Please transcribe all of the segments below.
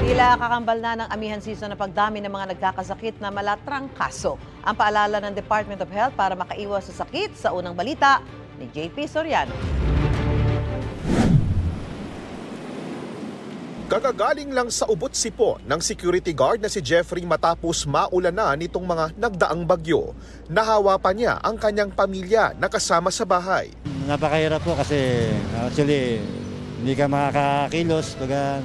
Tila kakambal na ng amihan season na pagdami ng mga nagkakasakit na malatrang kaso. Ang paalala ng Department of Health para makaiwas sa sakit sa unang balita ni JP Soriano. Kagagaling lang sa ubot-sipon ng security guard na si Jeffrey matapos maulanan nitong mga nagdaang bagyo. Nahawa pa niya ang kanyang pamilya na kasama sa bahay. Napakahirap po kasi actually hindi ka makakakilos pag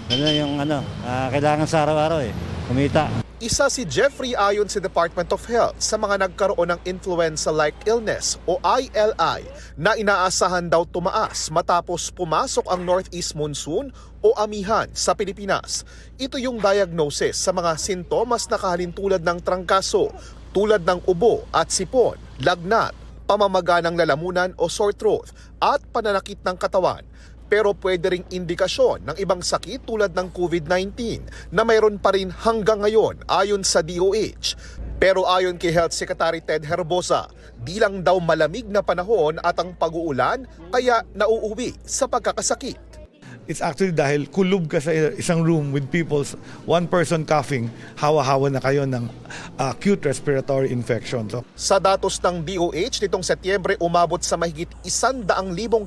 kailangan sa araw-araw kumita. Isa si Jeffrey ayon sa Department of Health sa mga nagkaroon ng influenza-like illness o ILI na inaasahan daw tumaas matapos pumasok ang northeast monsoon o amihan sa Pilipinas. Ito yung diagnosis sa mga sintomas na kahalintulad ng trangkaso tulad ng ubo at sipon, lagnat, pamamaga ng lalamunan o sore throat at pananakit ng katawan. Pero pwede ring indikasyon ng ibang sakit tulad ng COVID-19 na mayroon pa rin hanggang ngayon ayon sa DOH. Pero ayon kay Health Secretary Ted Herbosa, di lang daw malamig na panahon at ang pag-uulan kaya nauuwi sa pagkakasakit. It's actually dahil kulob ka sa isang room with people, one person coughing, hawa-hawa na kayo ng acute respiratory infection. Sa datos ng DOH, nitong Setyembre umabot sa mahigit 100,000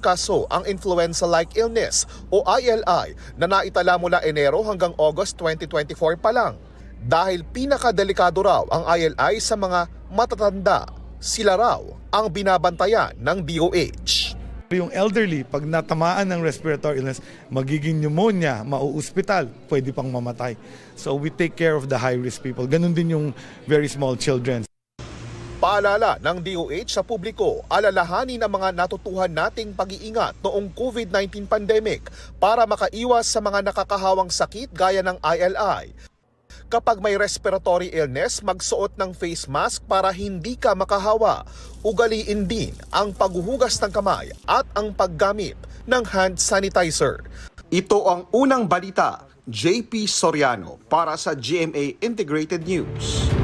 kaso ang influenza-like illness o ILI na naitala mula Enero hanggang August 2024 pa lang. Dahil pinakadelikado raw ang ILI sa mga matatanda, sila raw ang binabantayan ng DOH. Yung elderly, pag natamaan ng respiratory illness, magiging pneumonia, mauospital, pwede pang mamatay. So we take care of the high-risk people. Ganun din yung very small children. Paalala ng DOH sa publiko, alalahanin ang mga natutuhan nating pag-iingat noong COVID-19 pandemic para makaiwas sa mga nakakahawang sakit gaya ng ILI. Kapag may respiratory illness, magsuot ng face mask para hindi ka makahawa. Ugaliin din ang paghuhugas ng kamay at ang paggamit ng hand sanitizer. Ito ang unang balita, JP Soriano para sa GMA Integrated News.